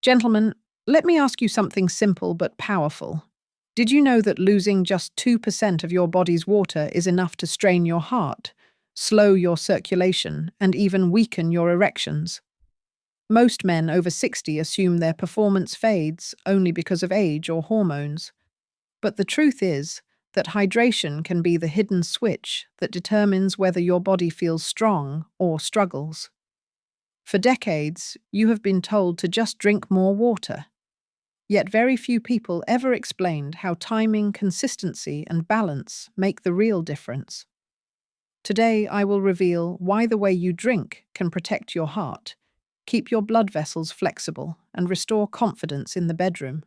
Gentlemen, let me ask you something simple but powerful. Did you know that losing just 2% of your body's water is enough to strain your heart, slow your circulation, and even weaken your erections? Most men over 60 assume their performance fades only because of age or hormones. But the truth is that hydration can be the hidden switch that determines whether your body feels strong or struggles. For decades, you have been told to just drink more water. Yet very few people ever explained how timing, consistency, and balance make the real difference. Today, I will reveal why the way you drink can protect your heart, keep your blood vessels flexible, and restore confidence in the bedroom.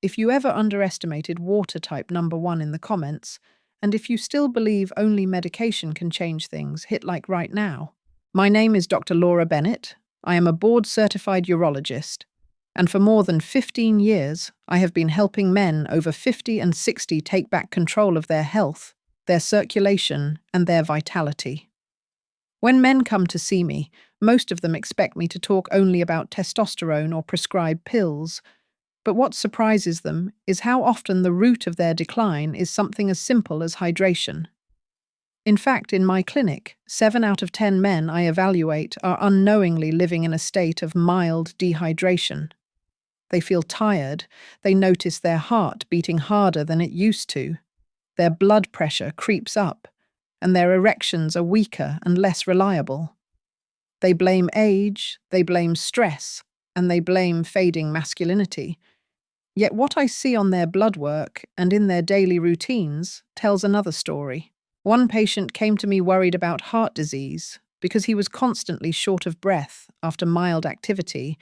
If you ever underestimated water type number 1 in the comments, and if you still believe only medication can change things, hit like right now. My name is Dr. Laura Bennett. I am a board-certified urologist, and for more than 15 years, I have been helping men over 50 and 60 take back control of their health, their circulation, and their vitality. When men come to see me, most of them expect me to talk only about testosterone or prescribe pills, but what surprises them is how often the root of their decline is something as simple as hydration. In fact, in my clinic, 7 out of 10 men I evaluate are unknowingly living in a state of mild dehydration. They feel tired, they notice their heart beating harder than it used to, their blood pressure creeps up, and their erections are weaker and less reliable. They blame age, they blame stress, and they blame fading masculinity. Yet what I see on their blood work and in their daily routines tells another story. One patient came to me worried about heart disease because he was constantly short of breath after mild activity,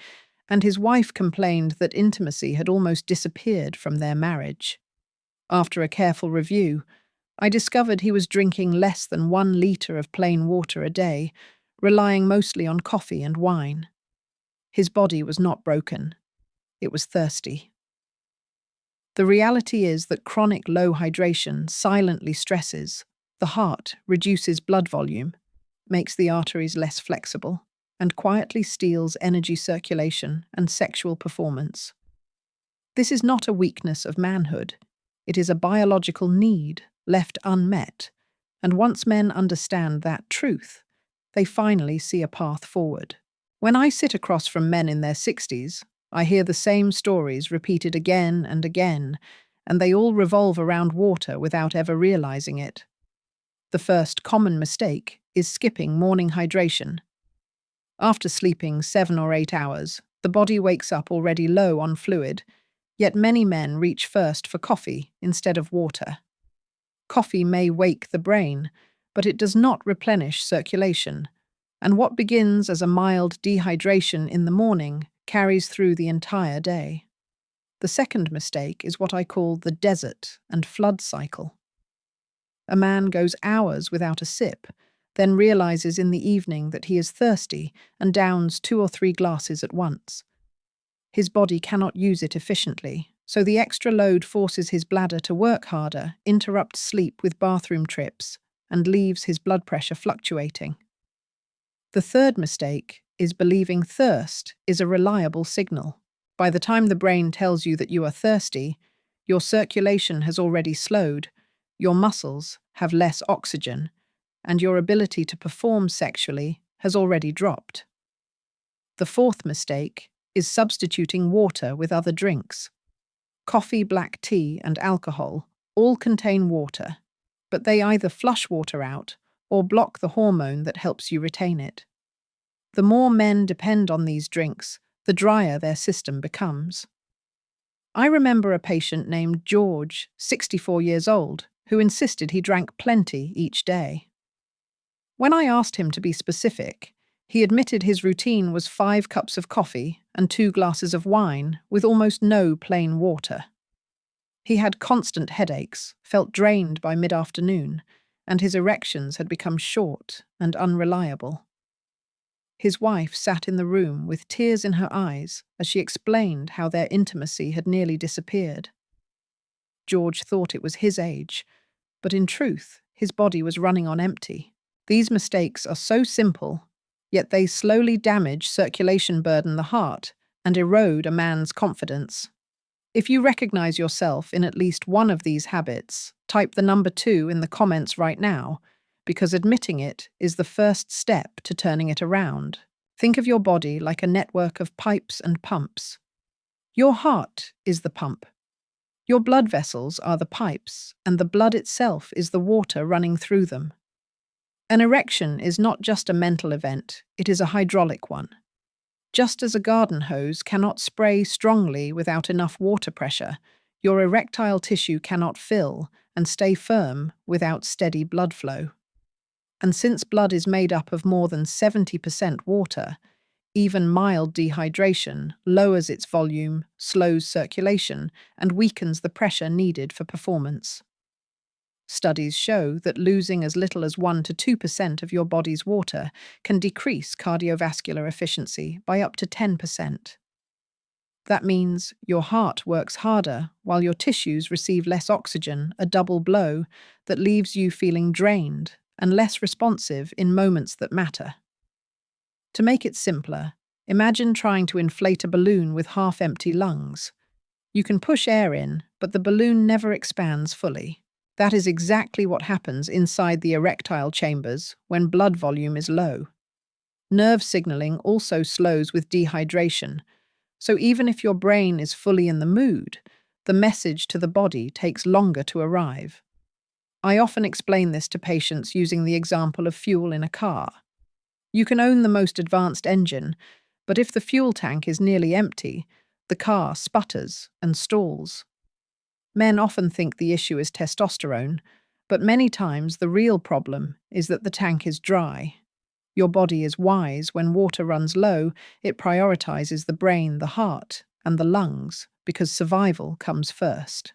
and his wife complained that intimacy had almost disappeared from their marriage. After a careful review, I discovered he was drinking less than 1 liter of plain water a day, relying mostly on coffee and wine. His body was not broken. It was thirsty. The reality is that chronic low hydration silently stresses the heart, reduces blood volume, makes the arteries less flexible, and quietly steals energy circulation and sexual performance. This is not a weakness of manhood. It is a biological need left unmet, and once men understand that truth, they finally see a path forward. When I sit across from men in their 60s, I hear the same stories repeated again and again, and they all revolve around water without ever realizing it. The first common mistake is skipping morning hydration. After sleeping 7 or 8 hours, the body wakes up already low on fluid, yet many men reach first for coffee instead of water. Coffee may wake the brain, but it does not replenish circulation, and what begins as a mild dehydration in the morning carries through the entire day. The second mistake is what I call the desert and flood cycle. A man goes hours without a sip, then realizes in the evening that he is thirsty and downs 2 or 3 glasses at once. His body cannot use it efficiently, so the extra load forces his bladder to work harder, interrupts sleep with bathroom trips, and leaves his blood pressure fluctuating. The third mistake is believing thirst is a reliable signal. By the time the brain tells you that you are thirsty, your circulation has already slowed, your muscles have less oxygen, and your ability to perform sexually has already dropped. The fourth mistake is substituting water with other drinks. Coffee, black tea, and alcohol all contain water, but they either flush water out or block the hormone that helps you retain it. The more men depend on these drinks, the drier their system becomes. I remember a patient named George, 64 years old, who insisted he drank plenty each day. When I asked him to be specific, he admitted his routine was 5 cups of coffee and 2 glasses of wine with almost no plain water. He had constant headaches, felt drained by mid-afternoon, and his erections had become short and unreliable. His wife sat in the room with tears in her eyes as she explained how their intimacy had nearly disappeared. George thought it was his age, but in truth, his body was running on empty. These mistakes are so simple, yet they slowly damage circulation, burden the heart, and erode a man's confidence. If you recognize yourself in at least one of these habits, type the number 2 in the comments right now, because admitting it is the first step to turning it around. Think of your body like a network of pipes and pumps. Your heart is the pump. Your blood vessels are the pipes, and the blood itself is the water running through them. An erection is not just a mental event, it is a hydraulic one. Just as a garden hose cannot spray strongly without enough water pressure, your erectile tissue cannot fill and stay firm without steady blood flow. And since blood is made up of more than 70% water, even mild dehydration lowers its volume, slows circulation, and weakens the pressure needed for performance. Studies show that losing as little as 1 to 2% of your body's water can decrease cardiovascular efficiency by up to 10%. That means your heart works harder while your tissues receive less oxygen, a double blow that leaves you feeling drained and less responsive in moments that matter. To make it simpler, imagine trying to inflate a balloon with half-empty lungs. You can push air in, but the balloon never expands fully. That is exactly what happens inside the erectile chambers when blood volume is low. Nerve signaling also slows with dehydration, so even if your brain is fully in the mood, the message to the body takes longer to arrive. I often explain this to patients using the example of fuel in a car. You can own the most advanced engine, but if the fuel tank is nearly empty, the car sputters and stalls. Men often think the issue is testosterone, but many times the real problem is that the tank is dry. Your body is wise. When water runs low, it prioritizes the brain, the heart, and the lungs, because survival comes first.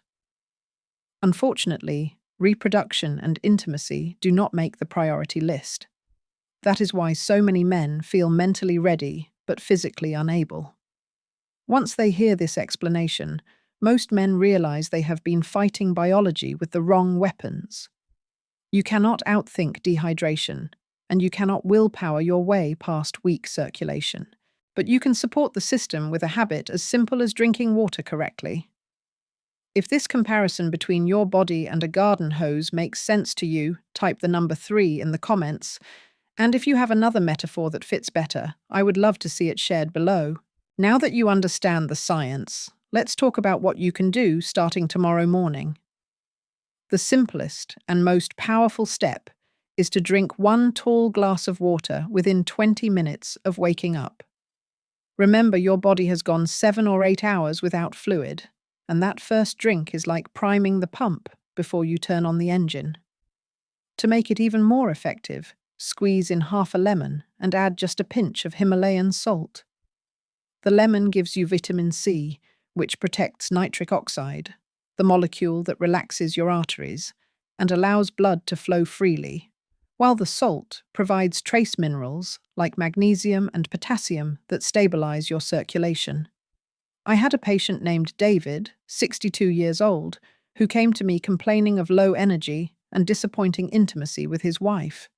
Unfortunately, reproduction and intimacy do not make the priority list. That is why so many men feel mentally ready, but physically unable. Once they hear this explanation, most men realize they have been fighting biology with the wrong weapons. You cannot outthink dehydration, and you cannot willpower your way past weak circulation. But you can support the system with a habit as simple as drinking water correctly. If this comparison between your body and a garden hose makes sense to you, type the number 3 in the comments. And if you have another metaphor that fits better, I would love to see it shared below. Now that you understand the science, let's talk about what you can do starting tomorrow morning. The simplest and most powerful step is to drink 1 tall glass of water within 20 minutes of waking up. Remember, your body has gone 7 or 8 hours without fluid, and that first drink is like priming the pump before you turn on the engine. To make it even more effective, squeeze in half a lemon and add just a pinch of Himalayan salt. The lemon gives you vitamin C, which protects nitric oxide, the molecule that relaxes your arteries and allows blood to flow freely, while the salt provides trace minerals like magnesium and potassium that stabilize your circulation. I had a patient named David, 62 years old, who came to me complaining of low energy and disappointing intimacy with his wife.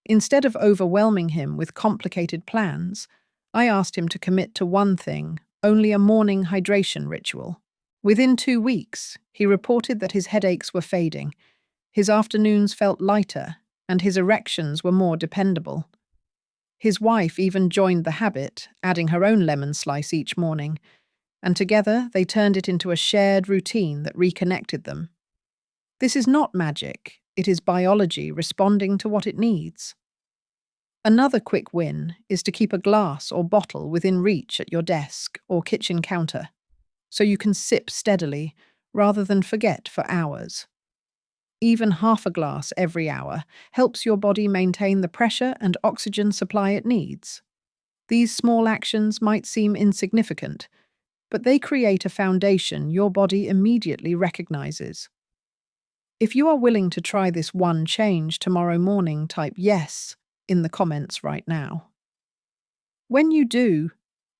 Instead of overwhelming him with complicated plans, I asked him to commit to one thing, only a morning hydration ritual. Within 2 weeks, he reported that his headaches were fading, his afternoons felt lighter, and his erections were more dependable. His wife even joined the habit, adding her own lemon slice each morning, and together they turned it into a shared routine that reconnected them. This is not magic, it is biology responding to what it needs. Another quick win is to keep a glass or bottle within reach at your desk or kitchen counter, so you can sip steadily rather than forget for hours. Even half a glass every hour helps your body maintain the pressure and oxygen supply it needs. These small actions might seem insignificant, but they create a foundation your body immediately recognizes. If you are willing to try this one change tomorrow morning, type yes in the comments right now. When you do,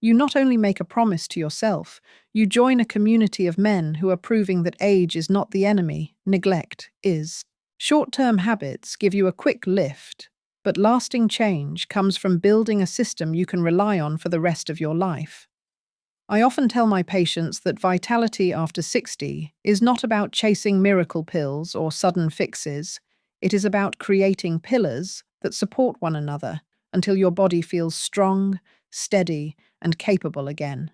you not only make a promise to yourself, you join a community of men who are proving that age is not the enemy, neglect is. Short-term habits give you a quick lift, but lasting change comes from building a system you can rely on for the rest of your life. I often tell my patients that vitality after 60 is not about chasing miracle pills or sudden fixes. It is about creating pillars that support one another until your body feels strong, steady, and capable again.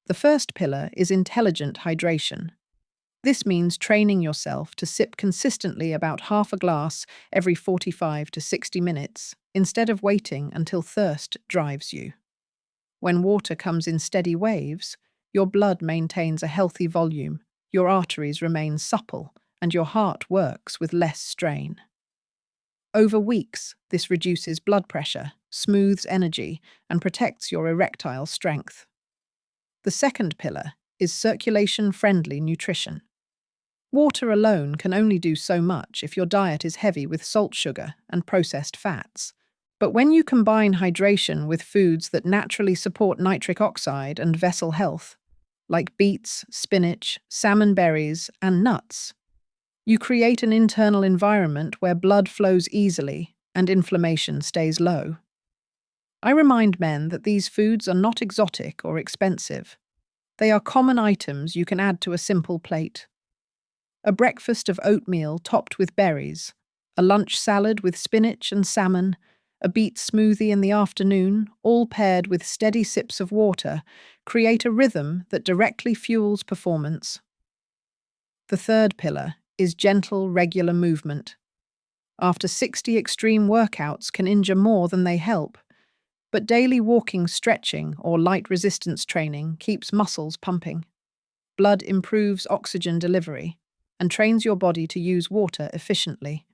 The first pillar is intelligent hydration. This means training yourself to sip consistently about half a glass every 45 to 60 minutes instead of waiting until thirst drives you. When water comes in steady waves, your blood maintains a healthy volume, your arteries remain supple, and your heart works with less strain. Over weeks, this reduces blood pressure, smooths energy, and protects your erectile strength. The second pillar is circulation-friendly nutrition. Water alone can only do so much if your diet is heavy with salt, sugar, and processed fats. But when you combine hydration with foods that naturally support nitric oxide and vessel health, like beets, spinach, salmon berries, and nuts, you create an internal environment where blood flows easily and inflammation stays low. I remind men that these foods are not exotic or expensive. They are common items you can add to a simple plate. A breakfast of oatmeal topped with berries, a lunch salad with spinach and salmon, a beet smoothie in the afternoon, all paired with steady sips of water, create a rhythm that directly fuels performance. The third pillar is gentle, regular movement. After 60 extreme workouts can injure more than they help, but daily walking, stretching, or light resistance training keeps muscles pumping. Blood improves oxygen delivery and trains your body to use water efficiently.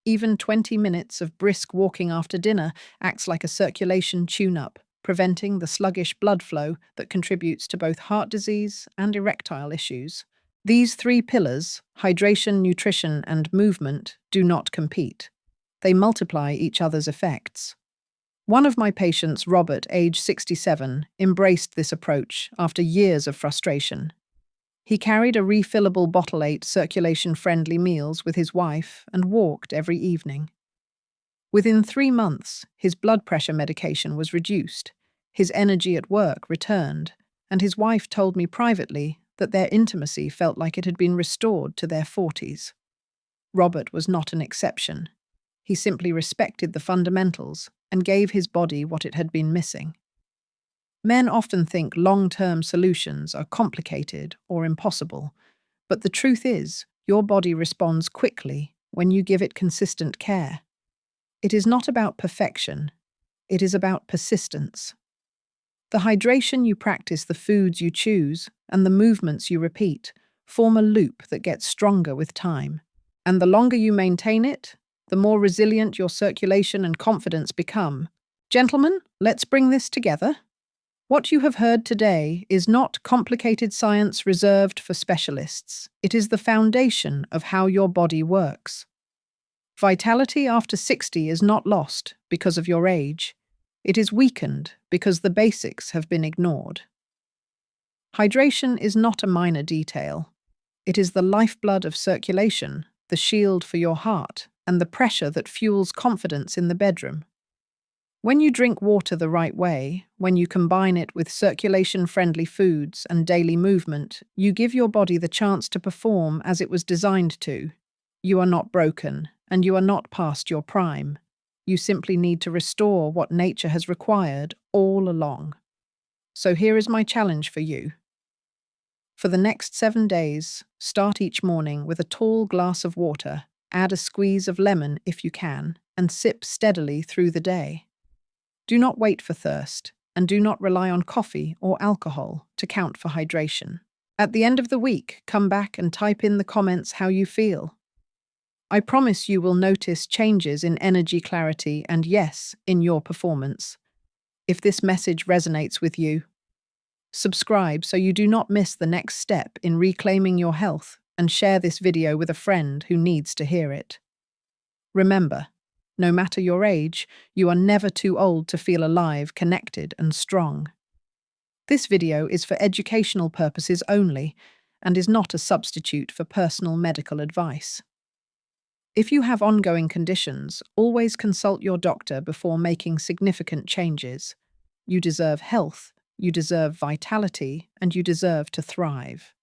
Even 20 minutes of brisk walking after dinner acts like a circulation tune-up, preventing the sluggish blood flow that contributes to both heart disease and erectile issues. These three pillars, hydration, nutrition, and movement, do not compete. They multiply each other's effects. One of my patients, Robert, age 67, embraced this approach after years of frustration. He carried a refillable bottle, ate circulation-friendly meals with his wife, and walked every evening. Within 3 months, his blood pressure medication was reduced, his energy at work returned, and his wife told me privately that their intimacy felt like it had been restored to their 40s. Robert was not an exception. He simply respected the fundamentals and gave his body what it had been missing. Men often think long-term solutions are complicated or impossible, but the truth is, your body responds quickly when you give it consistent care. It is not about perfection, it is about persistence. The hydration you practice, the foods you choose, and the movements you repeat form a loop that gets stronger with time. And the longer you maintain it, the more resilient your circulation and confidence become. Gentlemen, let's bring this together. What you have heard today is not complicated science reserved for specialists. It is the foundation of how your body works. Vitality after 60 is not lost because of your age. It is weakened because the basics have been ignored. Hydration is not a minor detail. It is the lifeblood of circulation, the shield for your heart, and the pressure that fuels confidence in the bedroom. When you drink water the right way, when you combine it with circulation-friendly foods and daily movement, you give your body the chance to perform as it was designed to. You are not broken, and you are not past your prime. You simply need to restore what nature has required all along. So here is my challenge for you. For the next 7 days, start each morning with a tall glass of water, add a squeeze of lemon if you can, and sip steadily through the day. Do not wait for thirst, and do not rely on coffee or alcohol to count for hydration. At the end of the week, come back and type in the comments how you feel. I promise you will notice changes in energy, clarity, and yes, in your performance. If this message resonates with you, subscribe so you do not miss the next step in reclaiming your health, and share this video with a friend who needs to hear it. Remember, no matter your age, you are never too old to feel alive, connected, and strong. This video is for educational purposes only and is not a substitute for personal medical advice. If you have ongoing conditions, always consult your doctor before making significant changes. You deserve health, You deserve vitality, and you deserve to thrive.